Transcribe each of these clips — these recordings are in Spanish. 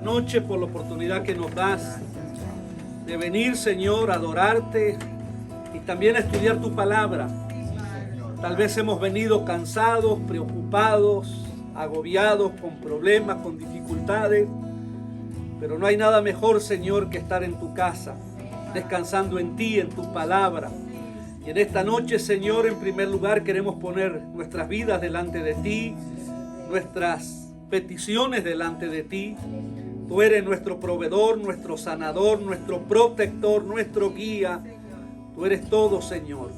Noche por la oportunidad que nos das de venir, Señor, a adorarte y también a estudiar tu palabra. Tal vez hemos venido cansados, preocupados, agobiados, con problemas, con dificultades, pero no hay nada mejor, Señor, que estar en tu casa, descansando en ti, en tu palabra. Y en esta noche, Señor, en primer lugar queremos poner nuestras vidas delante de ti, nuestras peticiones delante de ti. Tú eres nuestro proveedor, nuestro sanador, nuestro protector, nuestro guía. Tú eres todo, Señor.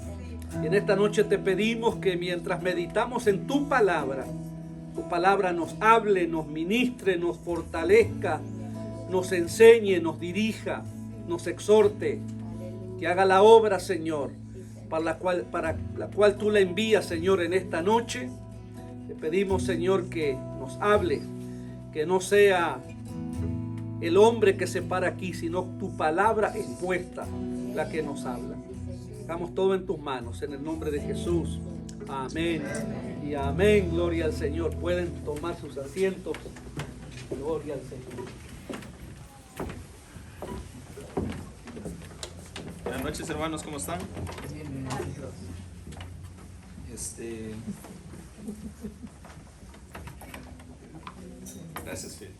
Y en esta noche te pedimos que mientras meditamos en tu palabra nos hable, nos ministre, nos fortalezca, nos enseñe, nos dirija, nos exhorte, que haga la obra, Señor, para la cual tú la envías, Señor, en esta noche. Te pedimos, Señor, que nos hable, que no sea el hombre que se para aquí, sino tu palabra expuesta, la que nos habla. Dejamos todo en tus manos, en el nombre de Jesús. Amén y amén. Gloria al Señor. Pueden tomar sus asientos. Gloria al Señor. Buenas noches, hermanos, ¿cómo están? Gracias, Phil.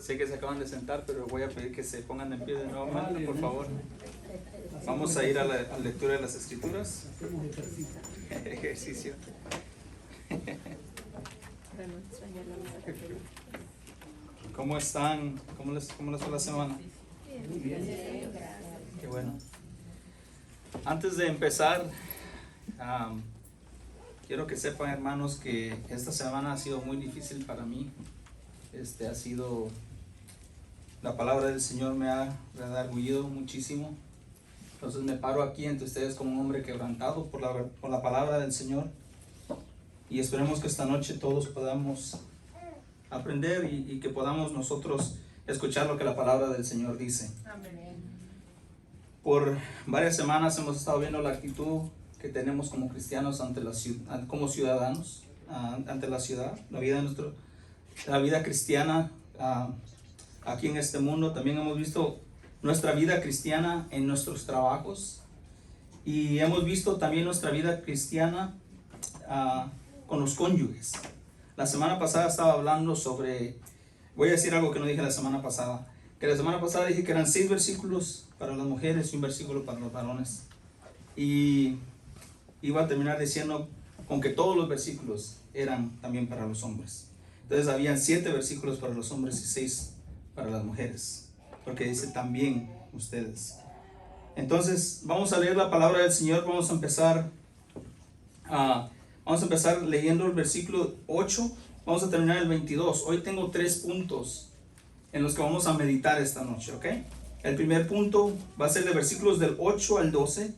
Sé que se acaban de sentar, pero voy a pedir que se pongan en pie de nuevo, por favor. Vamos a ir a la lectura de las Escrituras. Ejercicio. ¿Cómo están? ¿Cómo les fue la semana? Qué bueno. Antes de empezar, quiero que sepan, hermanos, que esta semana ha sido muy difícil para mí. La palabra del Señor me ha redargüido muchísimo. Entonces me paro aquí ante ustedes como un hombre quebrantado por la palabra del Señor. Y esperemos que esta noche todos podamos aprender y que podamos nosotros escuchar lo que la palabra del Señor dice. Amén. Por varias semanas hemos estado viendo la actitud que tenemos como cristianos como ciudadanos ante la ciudad, la vida cristiana aquí en este mundo. También hemos visto nuestra vida cristiana en nuestros trabajos y hemos visto también nuestra vida cristiana con los cónyuges. La semana pasada estaba hablando voy a decir algo que no dije la semana pasada, que la semana pasada dije que eran 6 versículos para las mujeres y un versículo para los varones, y iba a terminar diciendo con que todos los versículos eran también para los hombres. Entonces habían 7 versículos para los hombres y 6 para las mujeres, porque dice también ustedes. Entonces vamos a leer la palabra del Señor. Vamos a empezar leyendo el versículo 8. Vamos a terminar el 22. Hoy tengo 3 puntos en los que vamos a meditar esta noche, ¿ok? El primer punto va a ser de versículos del 8 al 12.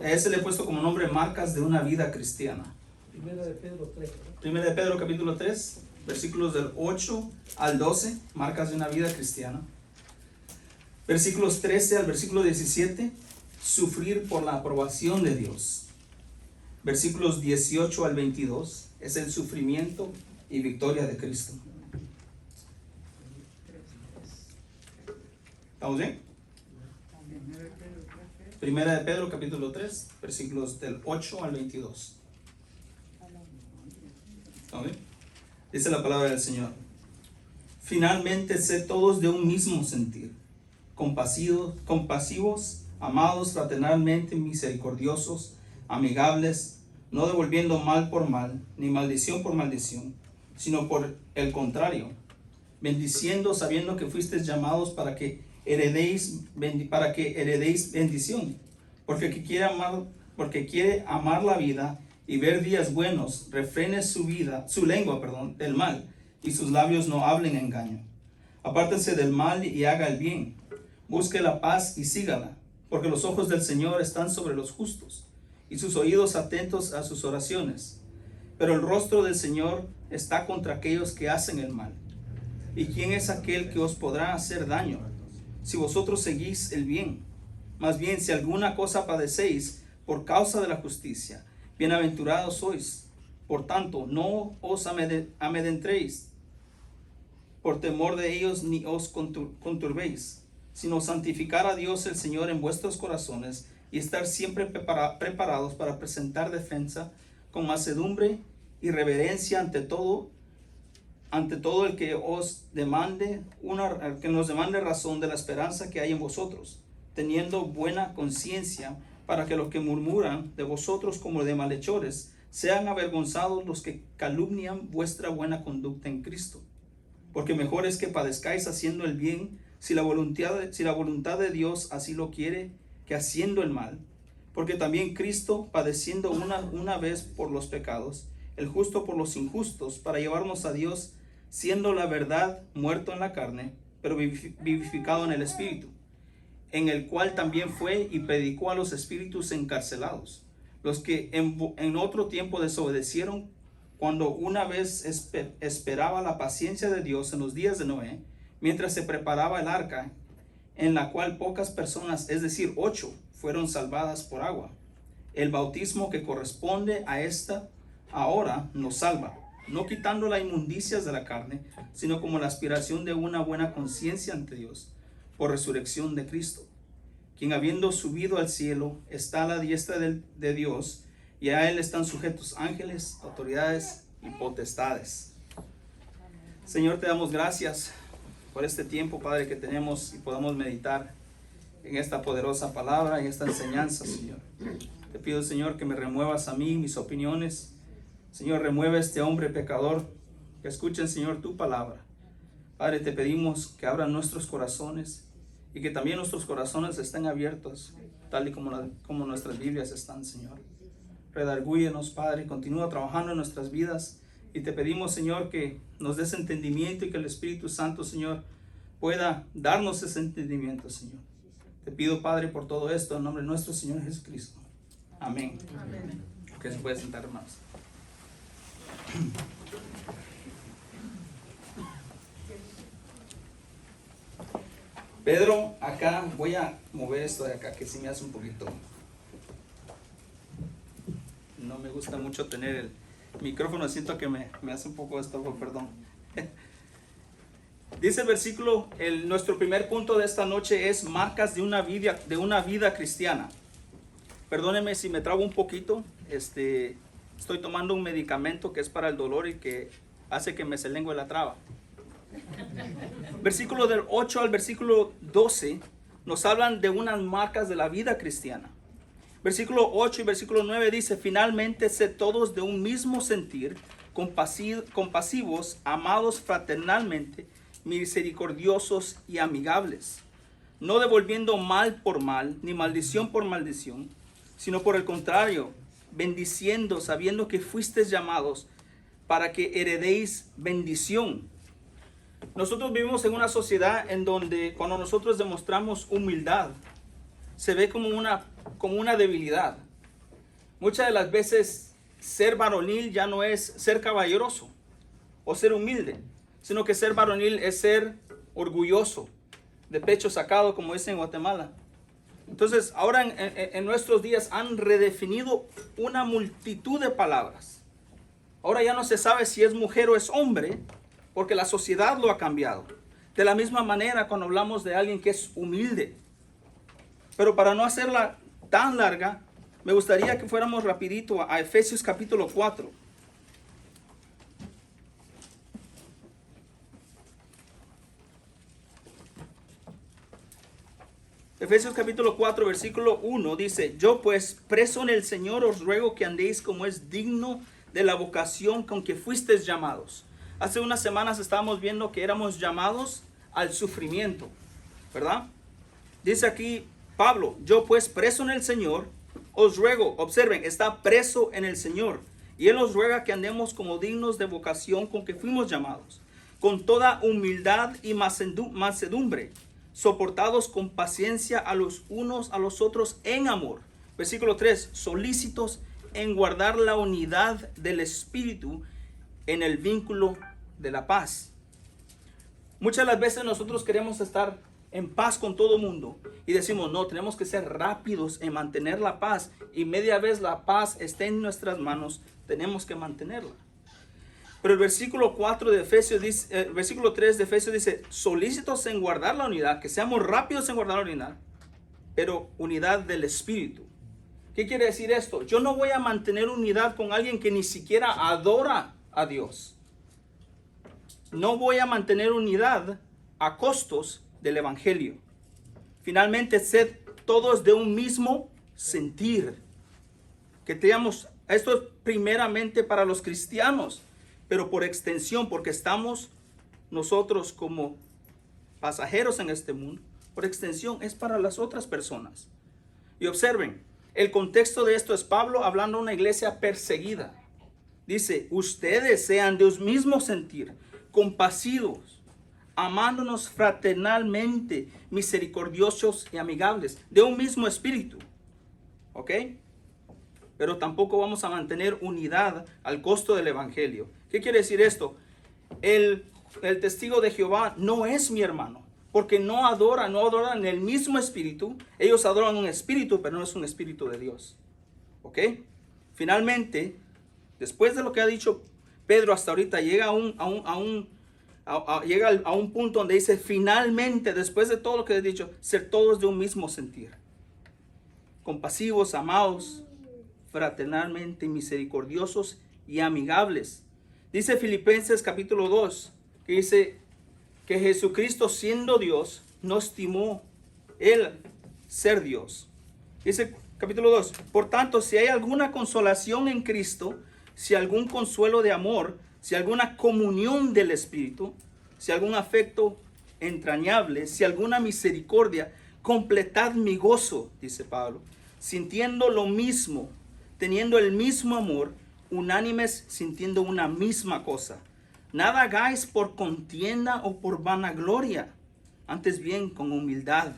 A ese le he puesto como nombre marcas de una vida cristiana. Primera de Pedro 3. Primera de Pedro capítulo 3, versículos del 8 al 12, marcas de una vida cristiana. Versículos 13 al versículo 17, sufrir por la aprobación de Dios. Versículos 18 al 22, es el sufrimiento y victoria de Cristo. ¿Estamos bien? Primera de Pedro capítulo 3, versículos del 8 al 22. ¿Estamos bien? Dice la palabra del Señor: finalmente, sed todos de un mismo sentir, compasivos, amados fraternalmente, misericordiosos, amigables, no devolviendo mal por mal, ni maldición por maldición, sino por el contrario, bendiciendo, sabiendo que fuisteis llamados para que heredéis bendición, porque quiere amar la vida y ver días buenos. Refrene su lengua del mal, y sus labios no hablen engaño. Apártese del mal y haga el bien. Busque la paz y sígala, porque los ojos del Señor están sobre los justos, y sus oídos atentos a sus oraciones. Pero el rostro del Señor está contra aquellos que hacen el mal. ¿Y quién es aquel que os podrá hacer daño, si vosotros seguís el bien? Más bien, si alguna cosa padecéis por causa de la justicia, bienaventurados sois, Por tanto, no os amedrentéis por temor de ellos, ni os conturbéis, sino santificar a Dios el Señor en vuestros corazones, y estar siempre preparados para presentar defensa con mansedumbre y reverencia ante todo el que os demande que nos demande razón de la esperanza que hay en vosotros, teniendo buena conciencia, para que los que murmuran de vosotros como de malhechores sean avergonzados los que calumnian vuestra buena conducta en Cristo. Porque mejor es que padezcáis haciendo el bien, si la voluntad de Dios así lo quiere, que haciendo el mal. Porque también Cristo, padeciendo una vez por los pecados, el justo por los injustos, para llevarnos a Dios, siendo la verdad muerto en la carne, pero vivificado en el Espíritu, en el cual también fue y predicó a los espíritus encarcelados, los que en otro tiempo desobedecieron, cuando una vez esperaba la paciencia de Dios en los días de Noé, mientras se preparaba el arca, en la cual pocas personas, es decir, 8, fueron salvadas por agua. El bautismo que corresponde a esta ahora nos salva, no quitando las inmundicias de la carne, sino como la aspiración de una buena conciencia ante Dios, por resurrección de Cristo, quien habiendo subido al cielo está a la diestra de Dios, y a él están sujetos ángeles, autoridades y potestades. Señor, te damos gracias por este tiempo, Padre, que tenemos y podamos meditar en esta poderosa palabra, en esta enseñanza, Señor. Te pido, Señor, que me remuevas a mí, mis opiniones. Señor, remueve a este hombre pecador, que escuchen, Señor, tu palabra. Padre, te pedimos que abran nuestros corazones y que también nuestros corazones estén abiertos, tal y como nuestras Biblias están, Señor. Redargúyenos, Padre, continúa trabajando en nuestras vidas, y te pedimos, Señor, que nos des entendimiento y que el Espíritu Santo, Señor, pueda darnos ese entendimiento, Señor. Te pido, Padre, por todo esto, en nombre de nuestro Señor Jesucristo. Amén. Amén. Que se puede sentar, hermanos. Pedro, acá voy a mover esto de acá, que sí me hace un poquito. No me gusta mucho tener el micrófono, siento que me hace un poco de estorbo, perdón. Dice el versículo, nuestro primer punto de esta noche es marcas de una vida cristiana. Perdónenme si me trabo un poquito, estoy tomando un medicamento que es para el dolor y que hace que me se lengue la traba. Versículo del 8 al versículo 12 nos hablan de unas marcas de la vida cristiana. Versículo 8 y versículo 9 dice: finalmente, sed todos de un mismo sentir, compasivos, amados fraternalmente, misericordiosos y amigables, no devolviendo mal por mal, ni maldición por maldición, sino por el contrario, bendiciendo, sabiendo que fuisteis llamados para que heredéis bendición. Nosotros vivimos en una sociedad en donde cuando nosotros demostramos humildad, se ve como una debilidad. Muchas de las veces ser varonil ya no es ser caballeroso o ser humilde, sino que ser varonil es ser orgulloso, de pecho sacado, como dicen en Guatemala. Entonces, ahora en nuestros días han redefinido una multitud de palabras. Ahora ya no se sabe si es mujer o es hombre, porque la sociedad lo ha cambiado. De la misma manera cuando hablamos de alguien que es humilde. Pero para no hacerla tan larga, me gustaría que fuéramos rapidito a Efesios capítulo 4. Efesios capítulo 4, versículo 1 dice: yo pues, preso en el Señor, os ruego que andéis como es digno de la vocación con que fuisteis llamados. Hace unas semanas estábamos viendo que éramos llamados al sufrimiento, ¿verdad? Dice aquí Pablo: yo pues, preso en el Señor, os ruego, observen, está preso en el Señor, y Él os ruega que andemos como dignos de vocación con que fuimos llamados, con toda humildad y mansedumbre, soportados con paciencia a los unos a los otros en amor. Versículo 3, solícitos en guardar la unidad del Espíritu en el vínculo de la paz. Muchas de las veces nosotros queremos estar en paz con todo el mundo. Y decimos, no, tenemos que ser rápidos en mantener la paz. Y media vez la paz esté en nuestras manos, tenemos que mantenerla. Pero el versículo 4 de Efesios dice, el versículo 3 de Efesios dice, solícitos en guardar la unidad, que seamos rápidos en guardar la unidad, pero unidad del Espíritu. ¿Qué quiere decir esto? Yo no voy a mantener unidad con alguien que ni siquiera adora a Dios. No voy a mantener unidad a costos del Evangelio. Finalmente, sed todos de un mismo sentir. Que tengamos, esto es primeramente para los cristianos, pero por extensión, porque estamos nosotros como pasajeros en este mundo, por extensión es para las otras personas. Y observen, el contexto de esto es Pablo hablando a una iglesia perseguida. Dice, ustedes sean de un mismo sentir, compasivos, amándonos fraternalmente, misericordiosos y amigables, de un mismo espíritu. ¿Ok? Pero tampoco vamos a mantener unidad al costo del evangelio. ¿Qué quiere decir esto? El testigo de Jehová no es mi hermano, porque no adoran el mismo espíritu. Ellos adoran un espíritu, pero no es un espíritu de Dios. ¿Ok? Finalmente, después de lo que ha dicho Pedro hasta ahorita, llega a un punto donde dice, finalmente, después de todo lo que he dicho, ser todos de un mismo sentir. Compasivos, amados, fraternalmente misericordiosos y amigables. Dice Filipenses capítulo 2, que dice que Jesucristo siendo Dios, no estimó él ser Dios. Dice capítulo 2, por tanto, si hay alguna consolación en Cristo, si algún consuelo de amor, si alguna comunión del Espíritu, si algún afecto entrañable, si alguna misericordia, completad mi gozo, dice Pablo, sintiendo lo mismo, teniendo el mismo amor, unánimes, sintiendo una misma cosa. Nada hagáis por contienda o por vanagloria, antes bien con humildad,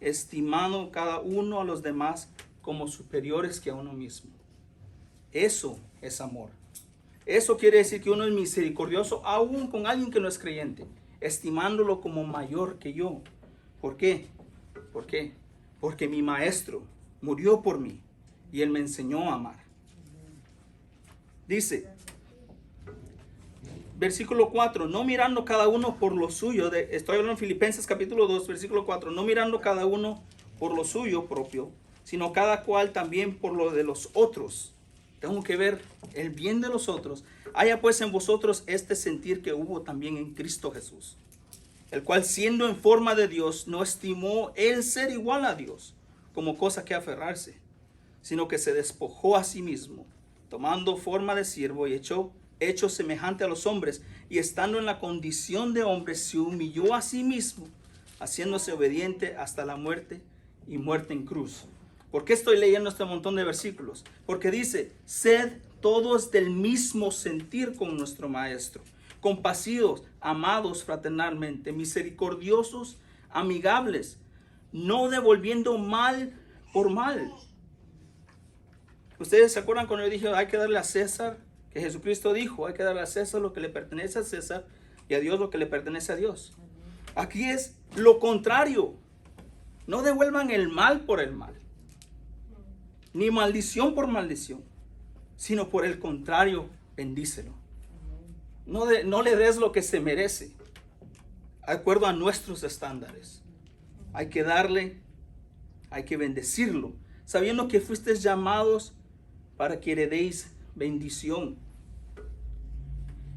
estimando cada uno a los demás como superiores que a uno mismo. Eso es amor. Eso quiere decir que uno es misericordioso aún con alguien que no es creyente, estimándolo como mayor que yo. ¿Por qué? ¿Por qué? Porque mi maestro murió por mí y él me enseñó a amar. Dice, versículo 4, no mirando cada uno por lo suyo, estoy hablando en Filipenses capítulo 2, versículo 4, no mirando cada uno por lo suyo propio, sino cada cual también por lo de los otros. Tengo que ver el bien de los otros. Haya pues en vosotros este sentir que hubo también en Cristo Jesús, el cual siendo en forma de Dios, no estimó el ser igual a Dios como cosa que aferrarse, sino que se despojó a sí mismo, tomando forma de siervo y hecho semejante a los hombres, y estando en la condición de hombre, se humilló a sí mismo, haciéndose obediente hasta la muerte y muerte en cruz. ¿Por qué estoy leyendo este montón de versículos? Porque dice, sed todos del mismo sentir con nuestro Maestro, compasivos, amados fraternalmente, misericordiosos, amigables, no devolviendo mal por mal. ¿Ustedes se acuerdan cuando yo dije, hay que darle a César? Que Jesucristo dijo, hay que darle a César lo que le pertenece a César y a Dios lo que le pertenece a Dios. Aquí es lo contrario. No devuelvan el mal por el mal, ni maldición por maldición, sino por el contrario, bendícelo. No le des lo que se merece, de acuerdo a nuestros estándares. Hay que darle, hay que bendecirlo, sabiendo que fuisteis llamados para que heredéis bendición.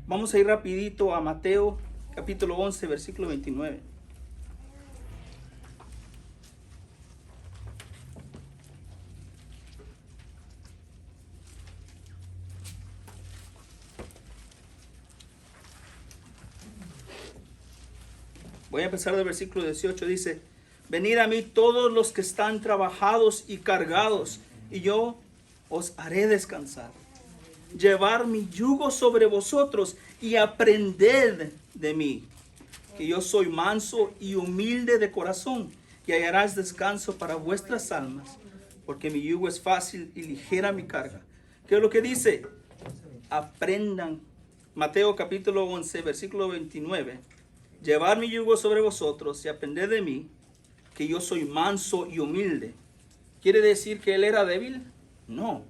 Vamos a ir rapidito a Mateo capítulo 11, versículo 29. Voy a empezar del versículo 18. Dice, venid a mí todos los que están trabajados y cargados, y yo os haré descansar. Llevar mi yugo sobre vosotros y aprended de mí, que yo soy manso y humilde de corazón, y hallarás descanso para vuestras almas, porque mi yugo es fácil y ligera mi carga. ¿Qué es lo que dice? Aprendan. Mateo capítulo 11, versículo 29. llevar mi yugo sobre vosotros y aprended de mí, que yo soy manso y humilde. ¿Quiere decir que él era débil? No.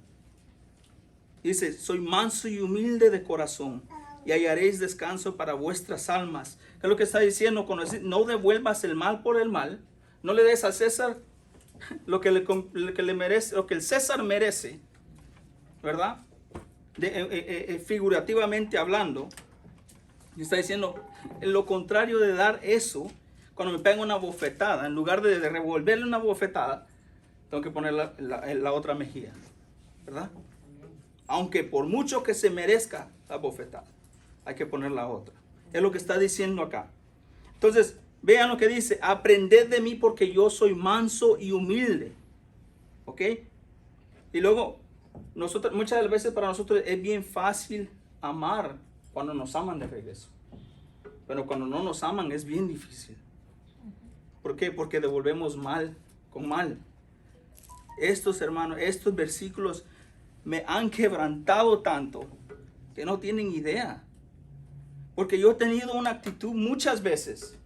Dice, soy manso y humilde de corazón, y hallaréis descanso para vuestras almas. ¿Qué es lo que está diciendo? No devuelvas el mal por el mal. No le des a César lo que le merece, lo que el César merece, ¿verdad? Figurativamente hablando. Y está diciendo, lo contrario de dar eso, cuando me pegan una bofetada, en lugar de revolverle una bofetada, tengo que poner la otra mejilla, ¿verdad? Aunque por mucho que se merezca la bofetada, hay que poner la otra. Es lo que está diciendo acá. Entonces, vean lo que dice, aprended de mí porque yo soy manso y humilde. ¿Ok? Y luego, muchas de las veces para nosotros es bien fácil amar cuando nos aman de regreso. Pero cuando no nos aman es bien difícil. ¿Por qué? Porque devolvemos mal con mal. Estos hermanos, estos versículos me han quebrantado tanto que no tienen idea. Porque yo he tenido una actitud muchas veces,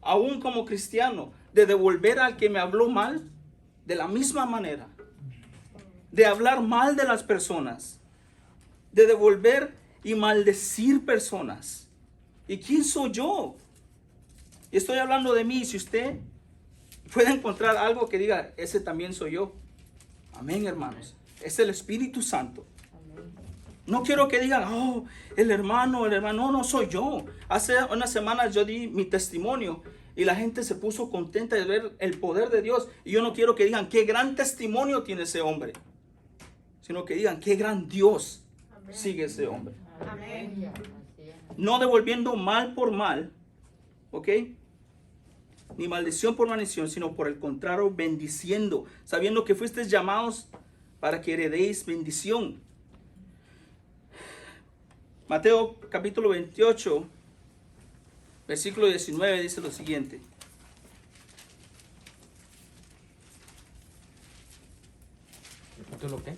aún como cristiano, de devolver al que me habló mal de la misma manera. De hablar mal de las personas. De devolver y maldecir personas. ¿Y quién soy yo? Y estoy hablando de mí. Si usted puede encontrar algo que diga, ese también soy yo. Amén, hermanos. Es el Espíritu Santo. No quiero que digan, oh, el hermano, no soy yo. Hace unas semanas yo di mi testimonio y la gente se puso contenta de ver el poder de Dios. Y yo no quiero que digan, qué gran testimonio tiene ese hombre, sino que digan, qué gran Dios sigue ese hombre. Amén. No devolviendo mal por mal, ¿ok? Ni maldición por maldición, sino por el contrario, bendiciendo, sabiendo que fuisteis llamados para que heredéis bendición. Mateo capítulo 28, versículo 19 dice lo siguiente. ¿Capítulo qué?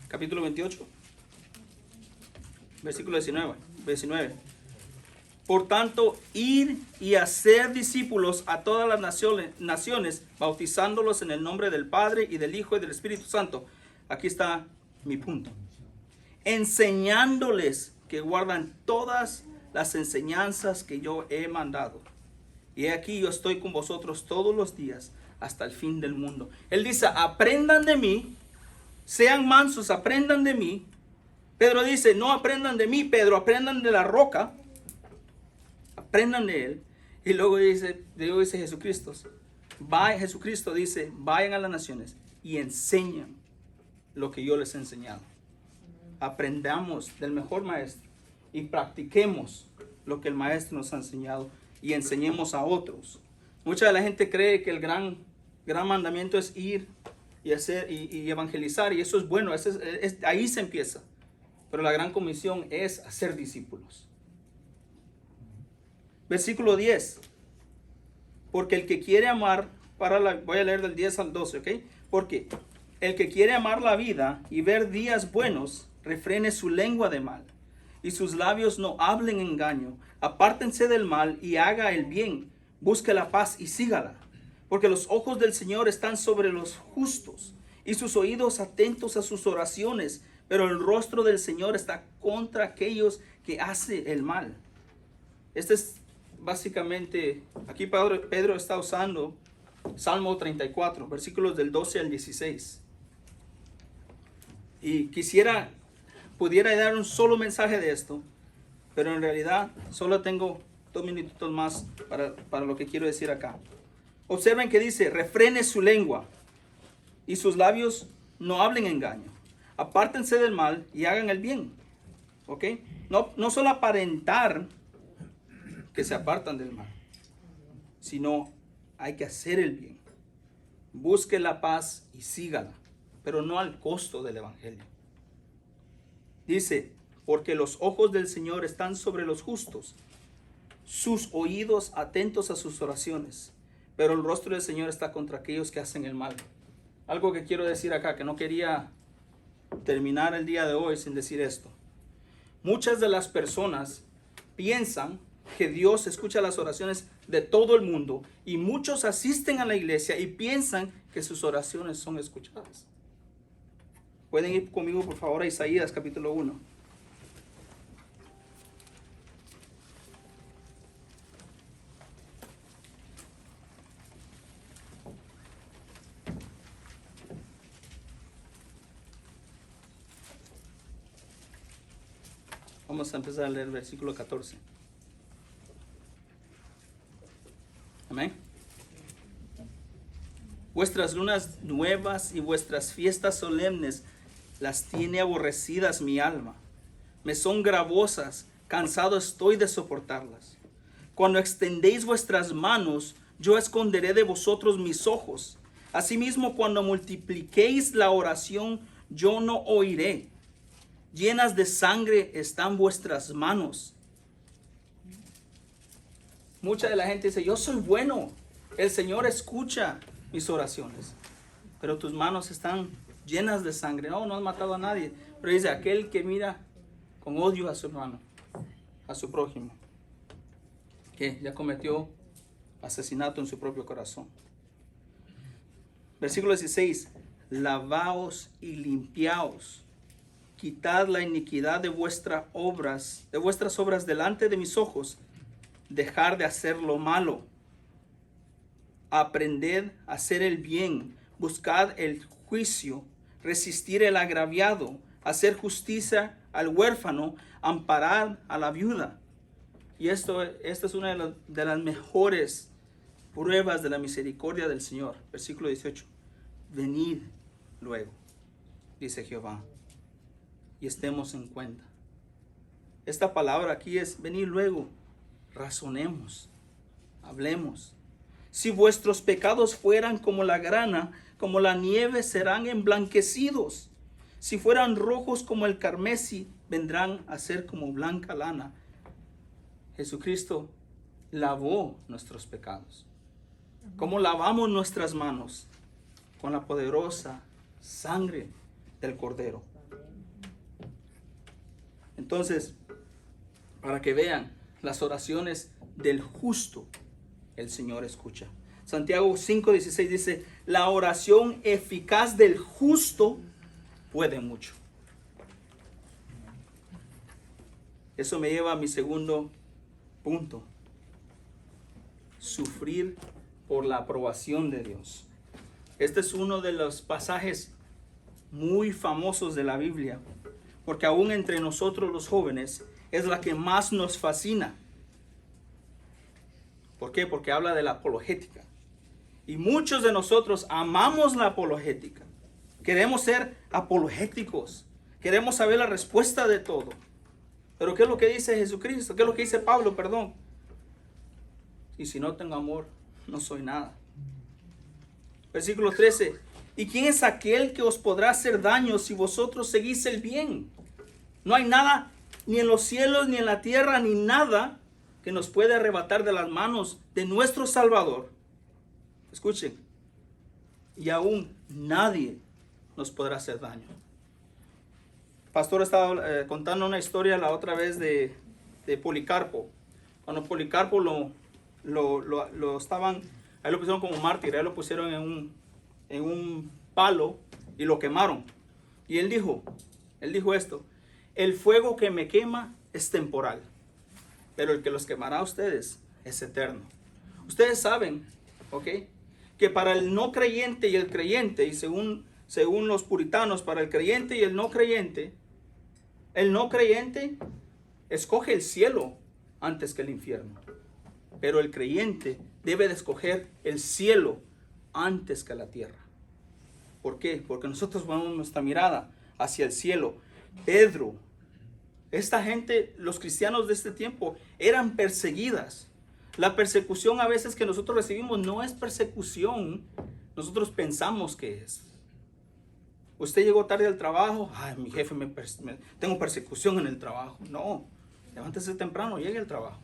Capítulo 28, versículo 19. Por tanto, ir y hacer discípulos a todas las naciones, bautizándolos en el nombre del Padre y del Hijo y del Espíritu Santo. Aquí está mi punto. Enseñándoles que guardan todas las enseñanzas que yo he mandado. Y aquí yo estoy con vosotros todos los días hasta el fin del mundo. Él dice, aprendan de mí, sean mansos, aprendan de mí. Pedro dice, no aprendan de mí, Pedro, aprendan de la roca. Aprendan de él. Y luego dice Jesucristo, Jesucristo dice, vayan a las naciones y enseñan lo que yo les he enseñado. Aprendamos del mejor maestro y practiquemos lo que el maestro nos ha enseñado y enseñemos a otros. Mucha de la gente cree que el gran mandamiento es ir y hacer y evangelizar, y eso es bueno, ahí se empieza. Pero la gran comisión es hacer discípulos. Versículo 10. Porque el que quiere amar, voy a leer del 10 al 12, ¿ok? Porque el que quiere amar la vida y ver días buenos, refrene su lengua de mal, y sus labios no hablen engaño. Apártense del mal y haga el bien. Busque la paz y sígala. Porque los ojos del Señor están sobre los justos, y sus oídos atentos a sus oraciones. Pero el rostro del Señor está contra aquellos que hacen el mal. Este es básicamente, aquí Pedro está usando Salmo 34, versículos del 12 al 16. Y pudiera dar un solo mensaje de esto, pero en realidad solo tengo 2 minutitos más para lo que quiero decir acá. Observen que dice, refrene su lengua y sus labios no hablen engaño. Apártense del mal y hagan el bien. ¿Ok? No solo aparentar que se apartan del mal, sino hay que hacer el bien. Busque la paz y sígala, pero no al costo del evangelio. Dice, porque los ojos del Señor están sobre los justos, sus oídos atentos a sus oraciones, pero el rostro del Señor está contra aquellos que hacen el mal. Algo que quiero decir acá, que no quería terminar el día de hoy sin decir esto. Muchas de las personas piensan que Dios escucha las oraciones de todo el mundo y muchos asisten a la iglesia y piensan que sus oraciones son escuchadas. Pueden ir conmigo por favor a Isaías capítulo 1. Vamos a empezar a leer el versículo 14. Amén. Vuestras lunas nuevas y vuestras fiestas solemnes las tiene aborrecidas mi alma. Me son gravosas, cansado estoy de soportarlas. Cuando extendéis vuestras manos, yo esconderé de vosotros mis ojos. Asimismo, cuando multipliquéis la oración, yo no oiré. Llenas de sangre están vuestras manos. Mucha de la gente dice, yo soy bueno, el Señor escucha mis oraciones, pero tus manos están llenas de sangre. No has matado a nadie, pero dice, aquel que mira con odio a su hermano, a su prójimo, que ya cometió asesinato en su propio corazón. Versículo 16, lavaos y limpiaos. Quitad la iniquidad de vuestras obras delante de mis ojos. Dejar de hacer lo malo. Aprended a hacer el bien. Buscad el juicio. Resistir el agraviado. Hacer justicia al huérfano. Amparar a la viuda. Y esta es una de las mejores pruebas de la misericordia del Señor. Versículo 18. Venid luego, dice Jehová, y estemos en cuenta. Esta palabra aquí es venir luego, razonemos, hablemos. Si vuestros pecados fueran como la grana, como la nieve serán emblanquecidos. Si fueran rojos como el carmesí, vendrán a ser como blanca lana. Jesucristo lavó nuestros pecados. ¿Cómo lavamos nuestras manos? Con la poderosa sangre del Cordero. Entonces, para que vean las oraciones del justo, el Señor escucha. Santiago 5:16 dice, la oración eficaz del justo puede mucho. Eso me lleva a mi segundo punto. Sufrir por la aprobación de Dios. Este es uno de los pasajes muy famosos de la Biblia, porque aún entre nosotros los jóvenes es la que más nos fascina. ¿Por qué? Porque habla de la apologética. Y muchos de nosotros amamos la apologética. Queremos ser apologéticos. Queremos saber la respuesta de todo. Pero ¿qué es lo que dice Jesucristo? ¿Qué es lo que dice Pablo? Perdón. Y si no tengo amor, no soy nada. Versículo 13. ¿Y quién es aquel que os podrá hacer daño si vosotros seguís el bien? No hay nada, ni en los cielos, ni en la tierra, ni nada que nos puede arrebatar de las manos de nuestro Salvador. Escuchen. Y aún nadie nos podrá hacer daño. Pastor estaba contando una historia la otra vez de Policarpo. Cuando Policarpo lo estaban, ahí lo pusieron como mártir, ahí lo pusieron en un palo y lo quemaron. Y él dijo esto: el fuego que me quema es temporal, pero el que los quemará a ustedes es eterno. Ustedes saben, ¿ok?, que para el no creyente y el creyente, y según los puritanos, para el creyente y el no creyente escoge el cielo antes que el infierno. Pero el creyente debe de escoger el cielo antes que la tierra. ¿Por qué? Porque nosotros ponemos nuestra mirada hacia el cielo. Pedro, esta gente, los cristianos de este tiempo, eran perseguidas. La persecución a veces que nosotros recibimos no es persecución. Nosotros pensamos que es. Usted llegó tarde al trabajo. Ay, mi jefe tengo persecución en el trabajo. No, levántese temprano, llegue al trabajo.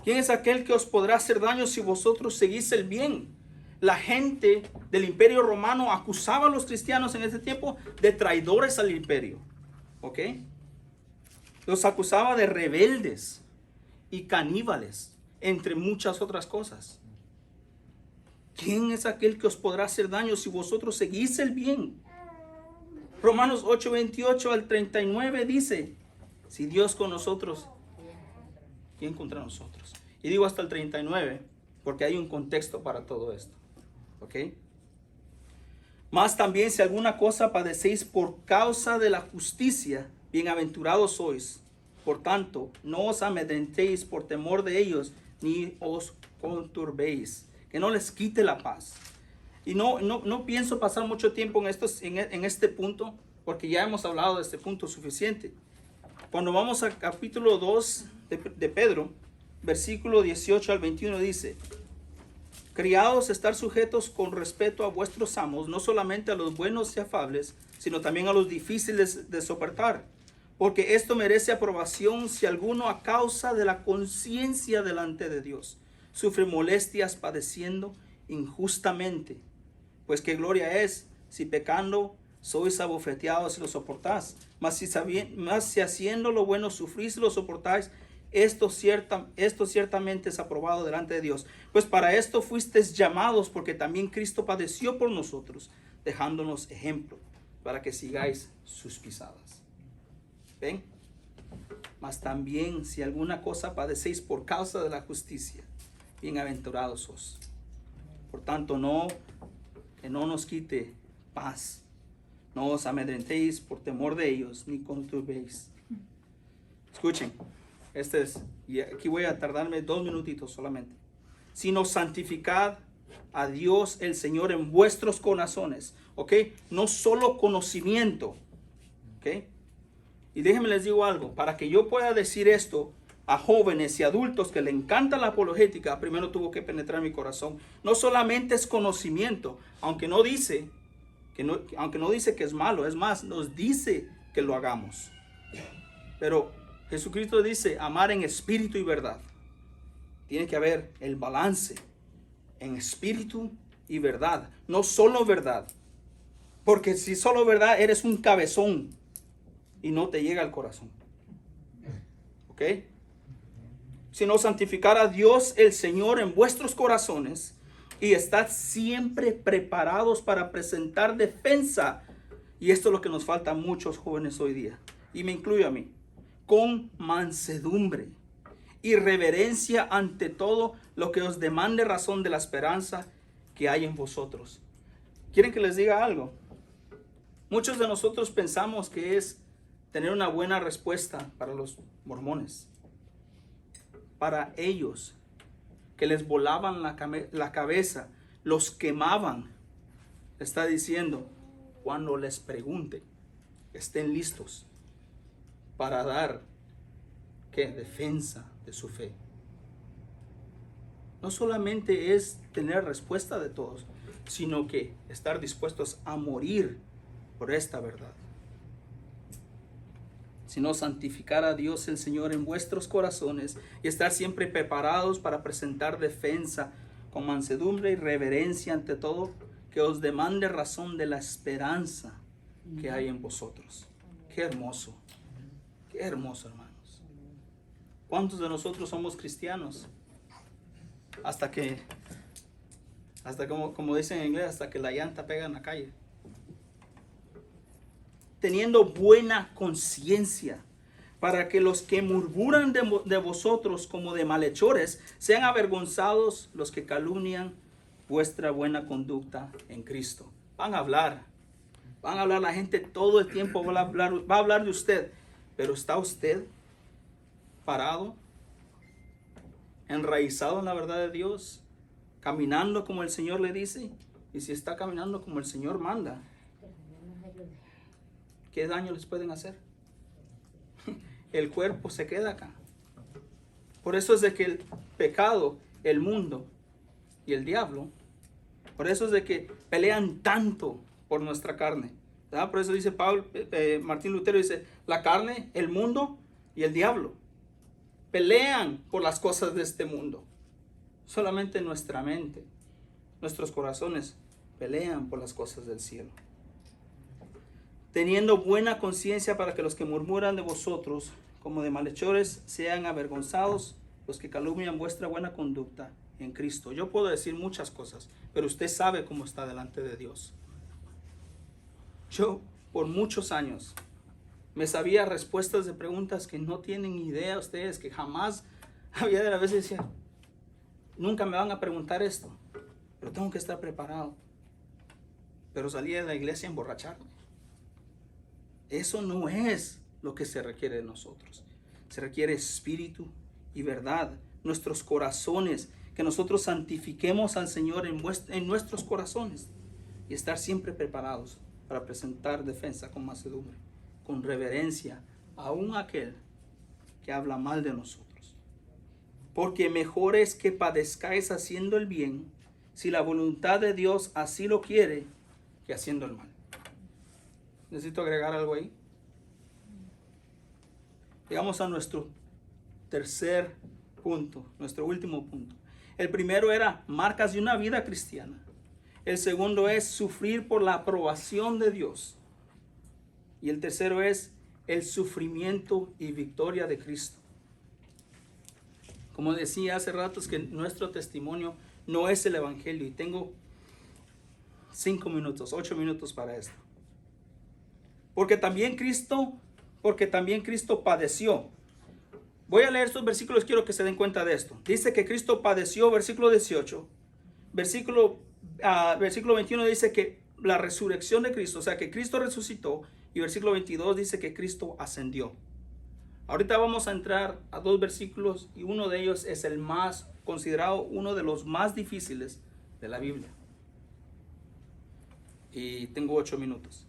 ¿Quién es aquel que os podrá hacer daño si vosotros seguís el bien? La gente del Imperio Romano acusaba a los cristianos en ese tiempo de traidores al imperio. ¿Ok? Los acusaba de rebeldes. y caníbales, entre muchas otras cosas. ¿Quién es aquel que os podrá hacer daño si vosotros seguís el bien? Romanos 8:28 al 39 dice, si Dios con nosotros, ¿quién contra nosotros? Y digo hasta el 39 porque hay un contexto para todo esto. ¿Ok? Mas también si alguna cosa padecéis por causa de la justicia, bienaventurados sois. Por tanto, no os amedrentéis por temor de ellos, ni os conturbéis, que no les quite la paz. Y no pienso pasar mucho tiempo en este punto, porque ya hemos hablado de este punto suficiente. Cuando vamos al capítulo 2 de Pedro, versículo 18 al 21 dice, criados, estar sujetos con respeto a vuestros amos, no solamente a los buenos y afables, sino también a los difíciles de soportar. Porque esto merece aprobación si alguno a causa de la conciencia delante de Dios sufre molestias padeciendo injustamente. Pues qué gloria es si pecando sois abofeteados y lo soportáis. Mas si haciendo lo bueno sufrís y lo soportáis, esto ciertamente es aprobado delante de Dios. Pues para esto fuisteis llamados, porque también Cristo padeció por nosotros, dejándonos ejemplo, para que sigáis sus pisadas. ¿Ven? Mas también si alguna cosa padecéis por causa de la justicia, bienaventurados sois. Por tanto, que no nos quite paz. No os amedrentéis por temor de ellos, ni conturbéis. Escuchen, y aquí voy a tardarme 2 minutitos solamente. Sino santificad a Dios el Señor en vuestros corazones. ¿Ok? No solo conocimiento. ¿Ok? Y déjenme les digo algo. Para que yo pueda decir esto a jóvenes y adultos que le encanta la apologética, primero tuvo que penetrar mi corazón. No solamente es conocimiento, aunque no dice que es malo, es más, nos dice que lo hagamos. Pero Jesucristo dice amar en espíritu y verdad. Tiene que haber el balance en espíritu y verdad, no solo verdad. Porque si solo verdad, eres un cabezón y no te llega al corazón. ¿Ok? Sino santificar a Dios el Señor en vuestros corazones y estad siempre preparados para presentar defensa. Y esto es lo que nos falta a muchos jóvenes hoy día, y me incluyo a mí, con mansedumbre y reverencia ante todo lo que os demande razón de la esperanza que hay en vosotros. ¿Quieren que les diga algo? Muchos de nosotros pensamos que es tener una buena respuesta para los mormones. Para ellos, que les volaban la cabeza, los quemaban. Está diciendo, cuando les pregunte, estén listos para dar defensa de su fe. No solamente es tener respuesta de todos, sino que estar dispuestos a morir por esta verdad. Sino santificar a Dios el Señor en vuestros corazones y estar siempre preparados para presentar defensa con mansedumbre y reverencia ante todo que os demande razón de la esperanza que hay en vosotros. Qué hermoso, hermanos. ¿Cuántos de nosotros somos cristianos? Hasta como dicen en inglés, hasta que la llanta pega en la calle. Teniendo buena conciencia, para que los que murmuran de vosotros como de malhechores sean avergonzados los que calumnian vuestra buena conducta en Cristo. Van a hablar la gente todo el tiempo, va a hablar de usted, pero ¿está usted parado, enraizado en la verdad de Dios, caminando como el Señor le dice? Y si está caminando como el Señor manda, ¿qué daño les pueden hacer? El cuerpo se queda acá. Por eso es de que el pecado, el mundo y el diablo, por eso es de que pelean tanto por nuestra carne, ¿verdad? Por eso dice Martín Lutero dice, la carne, el mundo y el diablo pelean por las cosas de este mundo. Solamente nuestra mente, nuestros corazones pelean por las cosas del cielo. Teniendo buena conciencia para que los que murmuran de vosotros como de malhechores sean avergonzados los que calumnian vuestra buena conducta en Cristo. Yo puedo decir muchas cosas, pero usted sabe cómo está delante de Dios. Yo, por muchos años, me sabía respuestas de preguntas que no tienen idea ustedes, que jamás había de la vez decía, nunca me van a preguntar esto, pero tengo que estar preparado. Pero salía de la iglesia a emborracharme. Eso no es lo que se requiere de nosotros. Se requiere espíritu y verdad, nuestros corazones, que nosotros santifiquemos al Señor en nuestros corazones y estar siempre preparados para presentar defensa con mansedumbre, con reverencia, aun aquel que habla mal de nosotros. Porque mejor es que padezcáis haciendo el bien, si la voluntad de Dios así lo quiere, que haciendo el mal. ¿Necesito agregar algo ahí? Llegamos a nuestro tercer punto, nuestro último punto. El primero era marcas de una vida cristiana. El segundo es sufrir por la aprobación de Dios. Y el tercero es el sufrimiento y victoria de Cristo. Como decía hace rato, es que nuestro testimonio no es el evangelio. Y tengo 8 minutos para esto. Porque también Cristo padeció. Voy a leer estos versículos, quiero que se den cuenta de esto. Dice que Cristo padeció, versículo 18. Versículo 21 dice que la resurrección de Cristo, o sea que Cristo resucitó. Y versículo 22 dice que Cristo ascendió. Ahorita vamos a entrar a 2 versículos y uno de ellos es el más considerado, uno de los más difíciles de la Biblia. Y tengo 8 minutos.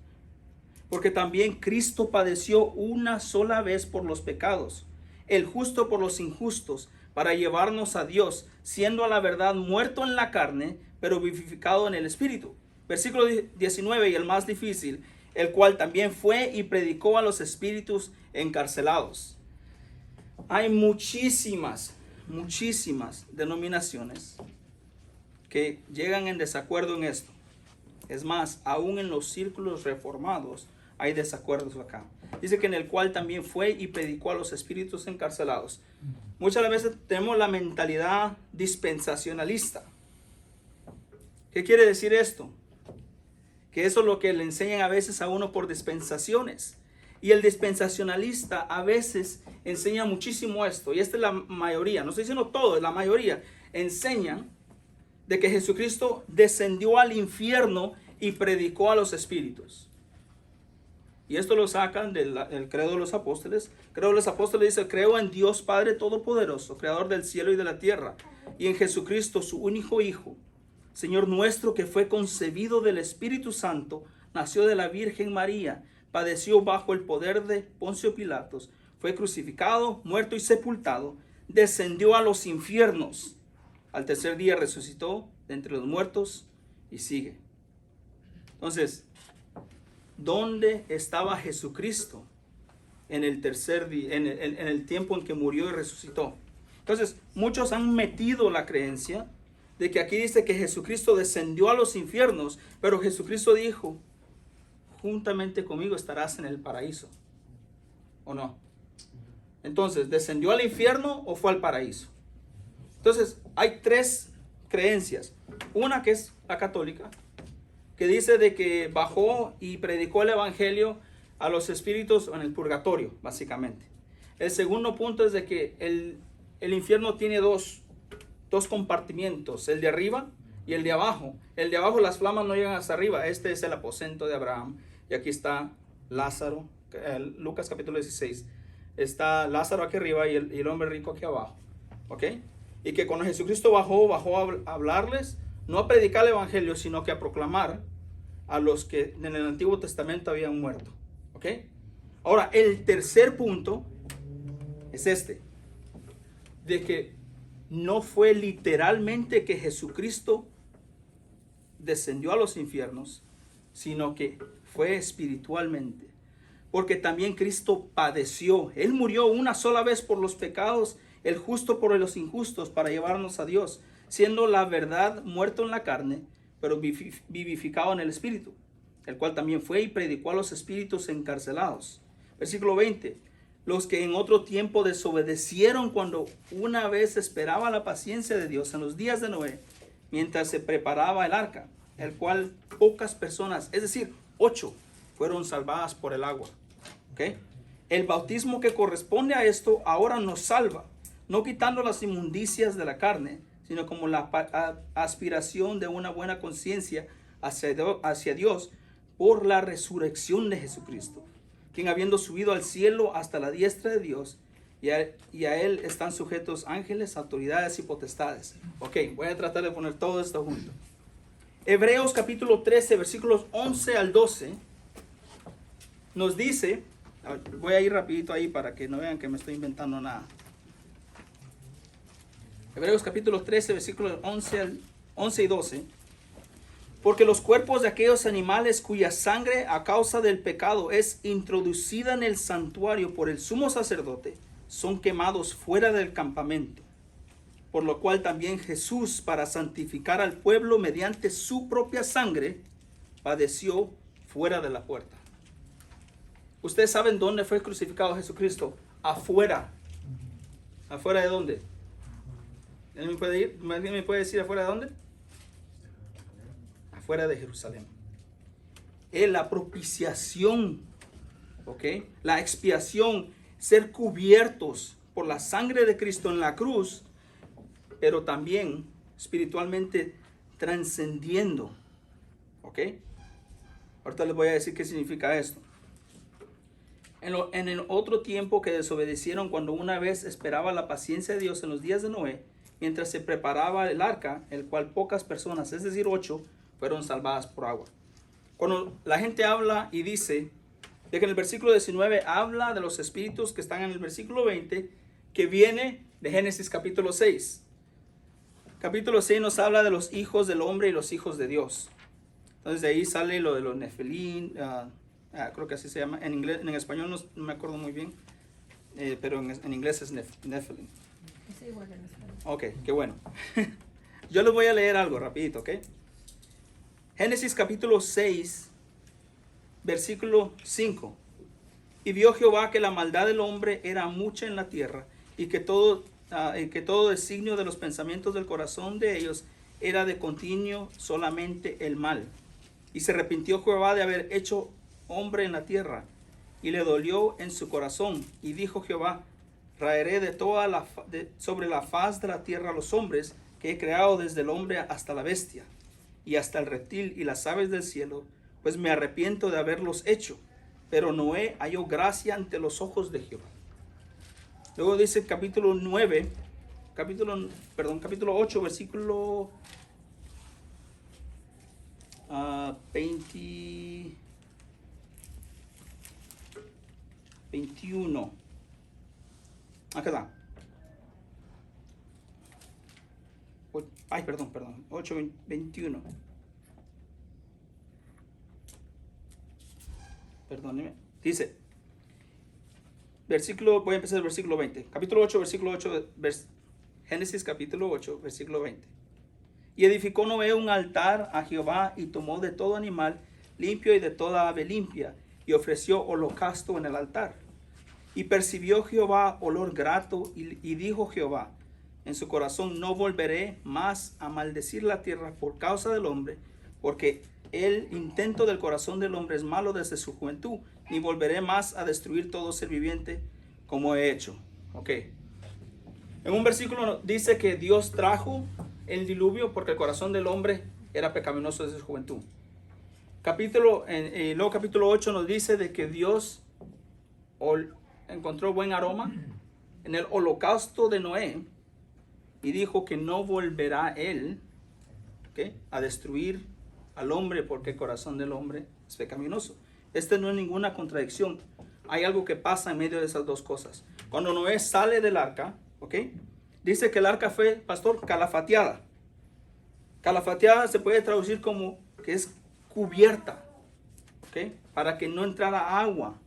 Porque también Cristo padeció una sola vez por los pecados, el justo por los injustos, para llevarnos a Dios, siendo a la verdad muerto en la carne, pero vivificado en el Espíritu. Versículo 19 y el más difícil, el cual también fue y predicó a los espíritus encarcelados. Hay muchísimas denominaciones que llegan en desacuerdo en esto. Es más, aún en los círculos reformados hay desacuerdos acá. Dice que en el cual también fue y predicó a los espíritus encarcelados. Muchas veces tenemos la mentalidad dispensacionalista. ¿Qué quiere decir esto? Que eso es lo que le enseñan a veces a uno por dispensaciones. Y el dispensacionalista a veces enseña muchísimo esto. Y esta es la mayoría, no estoy diciendo todo, es la mayoría. Enseñan de que Jesucristo descendió al infierno y predicó a los espíritus. Y esto lo sacan del credo de los apóstoles. El credo de los apóstoles dice: creo en Dios Padre Todopoderoso, creador del cielo y de la tierra, y en Jesucristo, su único Hijo, Señor nuestro, que fue concebido del Espíritu Santo, nació de la Virgen María, padeció bajo el poder de Poncio Pilatos, fue crucificado, muerto y sepultado, descendió a los infiernos, al tercer día resucitó de entre los muertos y sigue. Entonces, ¿dónde estaba Jesucristo en el tercer día, en el tiempo en que murió y resucitó? Entonces, muchos han metido la creencia de que aquí dice que Jesucristo descendió a los infiernos, pero Jesucristo dijo: juntamente conmigo estarás en el paraíso. ¿O no? Entonces, ¿descendió al infierno o fue al paraíso? Entonces, hay 3 creencias. Una que es la católica, que dice de que bajó y predicó el evangelio a los espíritus en el purgatorio, básicamente. El segundo punto es de que el infierno tiene dos compartimientos, el de arriba y el de abajo. El de abajo, las flamas no llegan hasta arriba. Este es el aposento de Abraham. Y aquí está Lázaro, Lucas capítulo 16. Está Lázaro aquí arriba y el hombre rico aquí abajo. ¿Ok? Y que cuando Jesucristo bajó a hablarles, no a predicar el evangelio, sino que a proclamar a los que en el Antiguo Testamento habían muerto. ¿Ok? Ahora, el tercer punto es este: de que no fue literalmente que Jesucristo descendió a los infiernos, sino que fue espiritualmente. Porque también Cristo padeció. Él murió una sola vez por los pecados, el justo por los injustos, para llevarnos a Dios, siendo la verdad muerto en la carne, pero vivificado en el Espíritu, el cual también fue y predicó a los espíritus encarcelados. Versículo 20. los que en otro tiempo desobedecieron cuando una vez esperaba la paciencia de Dios en los días de Noé, mientras se preparaba el arca, el cual pocas personas, es decir, 8, fueron salvadas por el agua. ¿Okay? El bautismo que corresponde a esto ahora nos salva, no quitando las inmundicias de la carne, sino como la aspiración de una buena conciencia hacia Dios por la resurrección de Jesucristo, quien habiendo subido al cielo hasta la diestra de Dios, y a él están sujetos ángeles, autoridades y potestades. Ok, voy a tratar de poner todo esto junto. Hebreos capítulo 13, versículos 11 al 12, nos dice, voy a ir rapidito ahí para que no vean que me estoy inventando nada. Hebreos capítulo 13, versículos 11 y 12. Porque los cuerpos de aquellos animales cuya sangre a causa del pecado es introducida en el santuario por el sumo sacerdote, son quemados fuera del campamento. Por lo cual también Jesús, para santificar al pueblo mediante su propia sangre, padeció fuera de la puerta. ¿Ustedes saben dónde fue crucificado Jesucristo? Afuera. ¿Afuera de dónde? ¿Alguien me puede decir afuera de dónde? Afuera de Jerusalén. Es la propiciación, ¿ok? La expiación, ser cubiertos por la sangre de Cristo en la cruz, pero también espiritualmente trascendiendo, ¿ok? Ahorita les voy a decir qué significa esto. En el otro tiempo que desobedecieron cuando una vez esperaba la paciencia de Dios en los días de Noé, mientras se preparaba el arca, el cual pocas personas, es decir 8, fueron salvadas por agua. Cuando la gente habla y dice de que en el versículo 19 habla de los espíritus que están en el versículo 20, que viene de Génesis capítulo 6. Capítulo 6 nos habla de los hijos del hombre y los hijos de Dios. Entonces de ahí sale lo de los Nefelín, creo que así se llama. En inglés, en español no me acuerdo muy bien, pero en inglés es Nefelín. Es igual en español. Ok, qué bueno. Yo les voy a leer algo rapidito, ¿ok? Génesis capítulo 6, versículo 5. Y vio Jehová que la maldad del hombre era mucha en la tierra, y que todo designio de los pensamientos del corazón de ellos era de continuo solamente el mal. Y se arrepintió Jehová de haber hecho hombre en la tierra, y le dolió en su corazón. Y dijo Jehová: raeré sobre la faz de la tierra a los hombres que he creado, desde el hombre hasta la bestia, y hasta el reptil y las aves del cielo, pues me arrepiento de haberlos hecho. Pero Noé halló gracia ante los ojos de Jehová. Luego dice capítulo 8, versículo 21. Acá está. Ay, perdón. 8:21. Perdóneme. Dice, voy a empezar el versículo 20. Capítulo 8, versículo 8, Génesis capítulo 8, versículo 20. Y edificó Noé un altar a Jehová, y tomó de todo animal limpio y de toda ave limpia, y ofreció holocausto en el altar. Y percibió Jehová olor grato, y dijo Jehová en su corazón: no volveré más a maldecir la tierra por causa del hombre, porque el intento del corazón del hombre es malo desde su juventud, ni volveré más a destruir todo ser viviente como he hecho. Ok. En un versículo dice que Dios trajo el diluvio porque el corazón del hombre era pecaminoso desde su juventud. Luego capítulo 8 nos dice de que Dios encontró buen aroma en el holocausto de Noé, y dijo que no volverá él, ¿okay?, a destruir al hombre porque el corazón del hombre es pecaminoso. No es ninguna contradicción. Hay algo que pasa en medio de esas dos cosas. Cuando Noé sale del arca, ¿okay?, dice que el arca fue, pastor, calafateada. Calafateada se puede traducir como que es cubierta, ¿okay?, para que no entrara agua.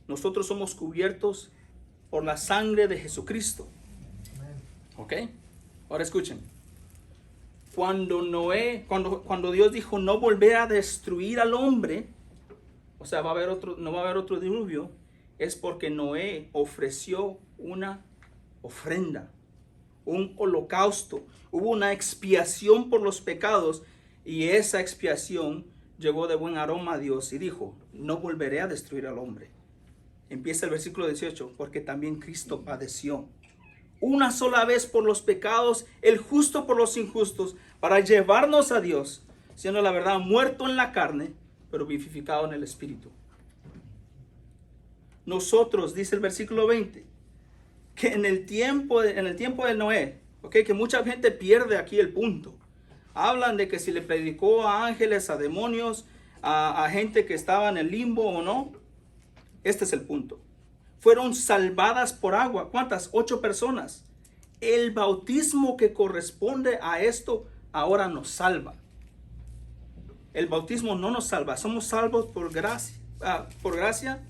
Nosotros somos cubiertos por la sangre de Jesucristo. ¿Ok? Ahora escuchen. Cuando Dios dijo no volver a destruir al hombre, o sea, no va a haber otro diluvio, es porque Noé ofreció una ofrenda, un holocausto. Hubo una expiación por los pecados y esa expiación llegó de buen aroma a Dios y dijo, no volveré a destruir al hombre. Empieza el versículo 18, porque también Cristo padeció una sola vez por los pecados, el justo por los injustos, para llevarnos a Dios, siendo la verdad muerto en la carne, pero vivificado en el Espíritu. Nosotros, dice el versículo 20, que en el tiempo de Noé, okay, que mucha gente pierde aquí el punto. Hablan de que si le predicó a ángeles, a demonios, a gente que estaba en el limbo o no. Este es el punto. Fueron salvadas por agua. ¿Cuántas? 8 personas. El bautismo que corresponde a esto ahora nos salva. El bautismo no nos salva. Somos salvos por gracia,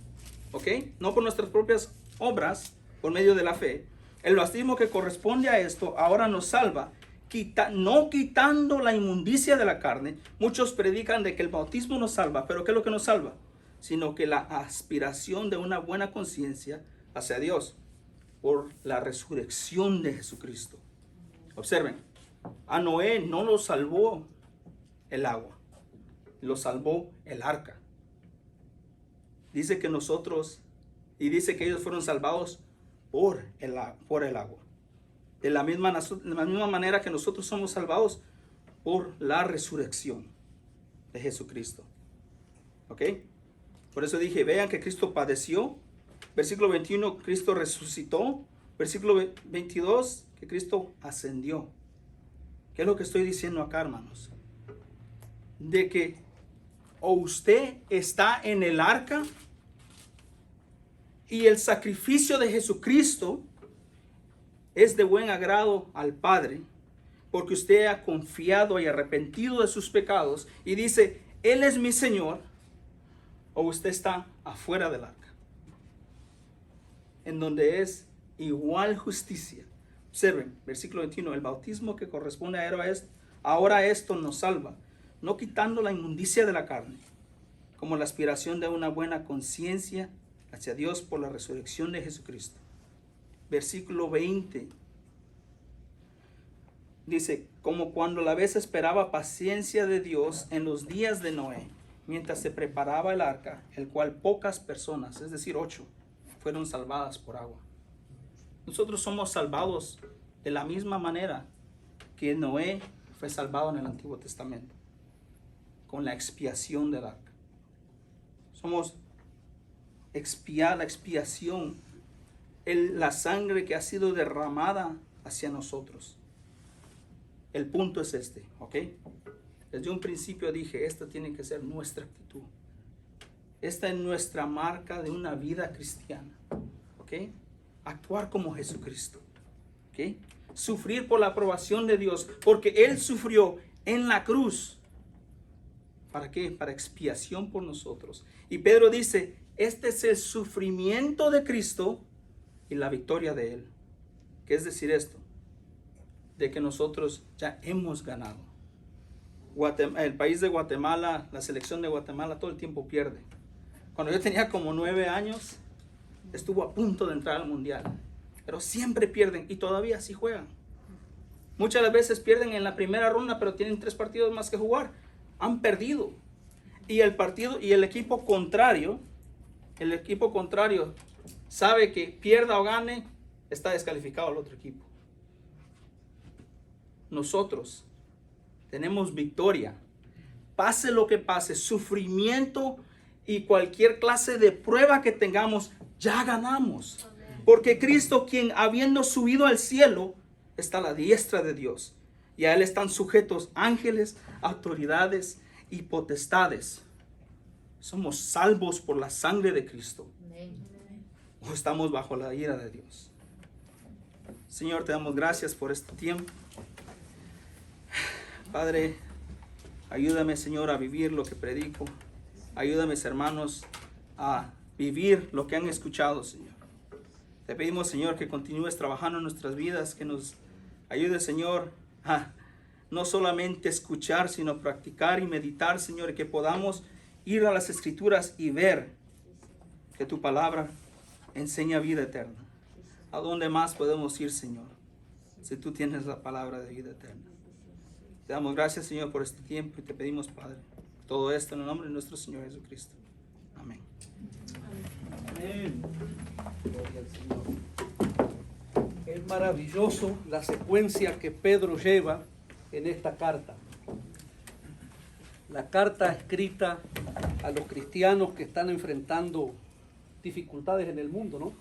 ¿ok? No por nuestras propias obras, por medio de la fe. El bautismo que corresponde a esto ahora nos salva, no quitando la inmundicia de la carne. Muchos predican de que el bautismo nos salva, pero ¿qué es lo que nos salva? Sino que la aspiración de una buena conciencia hacia Dios por la resurrección de Jesucristo. Observen, a Noé no lo salvó el agua, lo salvó el arca. Dice que nosotros, y dice que ellos fueron salvados por el agua. De la misma manera que nosotros somos salvados por la resurrección de Jesucristo. ¿Ok? Por eso dije, vean que Cristo padeció. Versículo 21, Cristo resucitó. Versículo 22, que Cristo ascendió. ¿Qué es lo que estoy diciendo acá, hermanos? De que o usted está en el arca y el sacrificio de Jesucristo es de buen agrado al Padre, porque usted ha confiado y arrepentido de sus pecados y dice, Él es mi Señor, o usted está afuera del arca, en donde es igual justicia. Observen, versículo 21, el bautismo que corresponde a ahora esto nos salva, no quitando la inmundicia de la carne, como la aspiración de una buena conciencia hacia Dios por la resurrección de Jesucristo. Versículo 20 dice, como cuando la vez esperaba paciencia de Dios en los días de Noé, mientras se preparaba el arca, el cual pocas personas, es decir 8, fueron salvadas por agua. Nosotros somos salvados de la misma manera que Noé fue salvado en el Antiguo Testamento, con la expiación del arca. Somos la expiación, la sangre que ha sido derramada hacia nosotros. El punto es este, ¿ok? Desde un principio dije, esta tiene que ser nuestra actitud. Esta es nuestra marca de una vida cristiana, ¿ok? Actuar como Jesucristo, ¿ok? Sufrir por la aprobación de Dios, porque Él sufrió en la cruz. ¿Para qué? Para expiación por nosotros. Y Pedro dice, este es el sufrimiento de Cristo y la victoria de Él. ¿Qué es decir esto? De que nosotros ya hemos ganado. El país de Guatemala, la selección de Guatemala todo el tiempo pierde. Cuando yo tenía como 9 años, estuvo a punto de entrar al mundial. Pero siempre pierden y todavía sí juegan. Muchas de las veces pierden en la primera ronda, pero tienen 3 partidos más que jugar. Han perdido. Y el equipo contrario sabe que pierda o gane, está descalificado el otro equipo. Nosotros tenemos victoria. Pase lo que pase, sufrimiento y cualquier clase de prueba que tengamos, ya ganamos. Porque Cristo, quien habiendo subido al cielo, está a la diestra de Dios. Y a Él están sujetos ángeles, autoridades y potestades. Somos salvos por la sangre de Cristo. O estamos bajo la ira de Dios. Señor, te damos gracias por este tiempo. Padre, ayúdame, Señor, a vivir lo que predico. Ayúdame, hermanos, a vivir lo que han escuchado, Señor. Te pedimos, Señor, que continúes trabajando en nuestras vidas, que nos ayude, Señor, a no solamente escuchar, sino practicar y meditar, Señor, y que podamos ir a las Escrituras y ver que tu palabra enseña vida eterna. ¿A dónde más podemos ir, Señor, si tú tienes la palabra de vida eterna? Te damos gracias, Señor, por este tiempo y te pedimos, Padre, todo esto en el nombre de nuestro Señor Jesucristo. Amén. Amén. Gloria al Señor. Es maravilloso la secuencia que Pedro lleva en esta carta. La carta escrita a los cristianos que están enfrentando dificultades en el mundo, ¿no?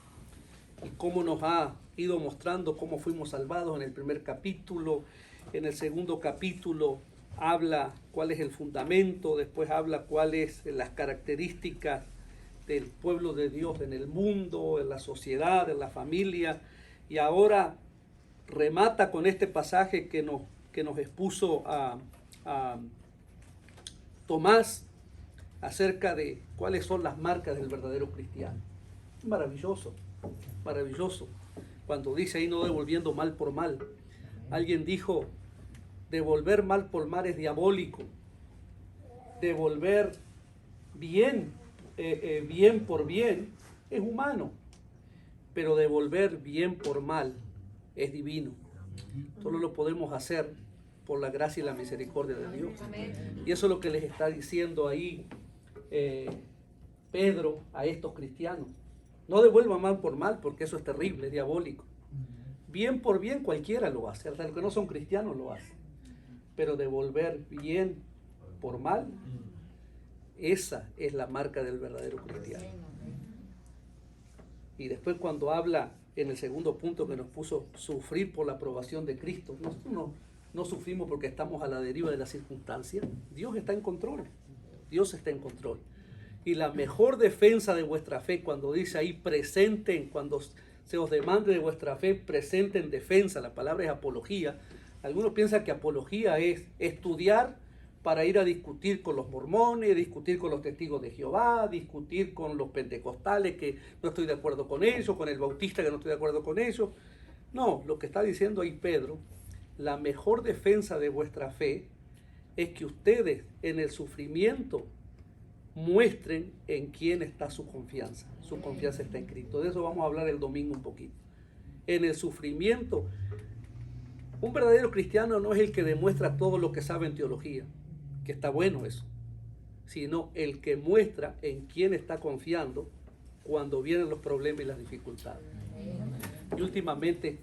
Y cómo nos ha ido mostrando cómo fuimos salvados en el primer capítulo. En el segundo capítulo habla cuál es el fundamento, después habla cuáles las características del pueblo de Dios en el mundo, en la sociedad, en la familia, y ahora remata con este pasaje que nos expuso a Tomás acerca de cuáles son las marcas del verdadero cristiano. Maravilloso, maravilloso. Cuando dice ahí no devolviendo mal por mal. Alguien dijo, devolver mal por mal es diabólico. Devolver bien por bien es humano. Pero devolver bien por mal es divino. Solo lo podemos hacer por la gracia y la misericordia de Dios. Y eso es lo que les está diciendo ahí Pedro a estos cristianos. No devuelvan mal por mal, porque eso es terrible, es diabólico. Bien por bien cualquiera lo hace, hasta los que no son cristianos lo hacen. Pero devolver bien por mal, esa es la marca del verdadero cristiano. Y después cuando habla en el segundo punto que nos puso sufrir por la aprobación de Cristo, nosotros no sufrimos porque estamos a la deriva de las circunstancias. Dios está en control. Dios está en control. Y la mejor defensa de vuestra fe, cuando dice ahí presenten, cuando se os demande de vuestra fe, presenten defensa, la palabra es apología. Algunos piensan que apología es estudiar para ir a discutir con los mormones, discutir con los testigos de Jehová, discutir con los pentecostales que no estoy de acuerdo con ellos, con el bautista que no estoy de acuerdo con ellos. No, lo que está diciendo ahí Pedro, la mejor defensa de vuestra fe es que ustedes en el sufrimiento muestren en quién está su confianza. Su confianza está en Cristo. De eso vamos a hablar el domingo un poquito. En el sufrimiento, un verdadero cristiano no es el que demuestra todo lo que sabe en teología, que está bueno eso, sino el que muestra en quién está confiando cuando vienen los problemas y las dificultades. Y últimamente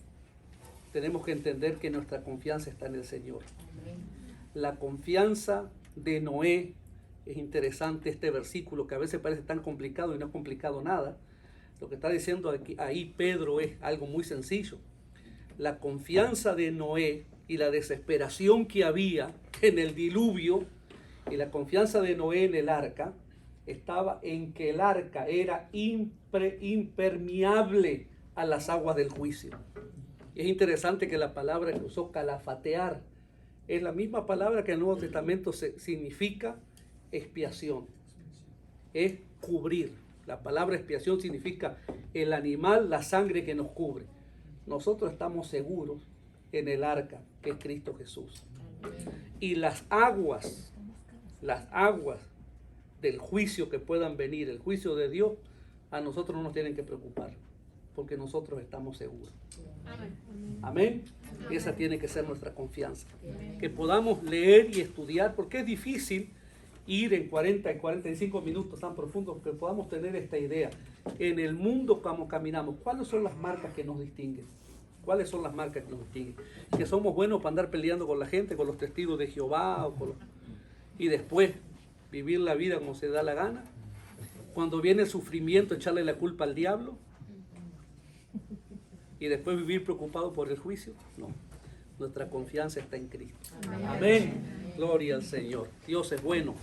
tenemos que entender que nuestra confianza está en el Señor. La confianza de Noé, es interesante este versículo que a veces parece tan complicado y no es complicado nada. Lo que está diciendo aquí, ahí Pedro es algo muy sencillo. La confianza de Noé y la desesperación que había en el diluvio y la confianza de Noé en el arca estaba en que el arca era impermeable a las aguas del juicio. Y es interesante que la palabra que usó calafatear es la misma palabra que en el Nuevo Testamento significa expiación, es cubrir. La palabra expiación significa el animal, la sangre que nos cubre. Nosotros estamos seguros en el arca, que es Cristo Jesús. Y las aguas del juicio que puedan venir, el juicio de Dios, a nosotros no nos tienen que preocupar, porque nosotros estamos seguros. Amén. Esa tiene que ser nuestra confianza. Que podamos leer y estudiar, porque es difícil ir en 40 y 45 minutos tan profundos, que podamos tener esta idea. En el mundo como caminamos, ¿cuáles son las marcas que nos distinguen? ¿Cuáles son las marcas que nos distinguen? Que somos buenos para andar peleando con la gente, con los testigos de Jehová, y después vivir la vida como se da la gana. Cuando viene el sufrimiento, echarle la culpa al diablo. Y después vivir preocupado por el juicio. No, nuestra confianza está en Cristo. Amén. Gloria al Señor. Dios es bueno.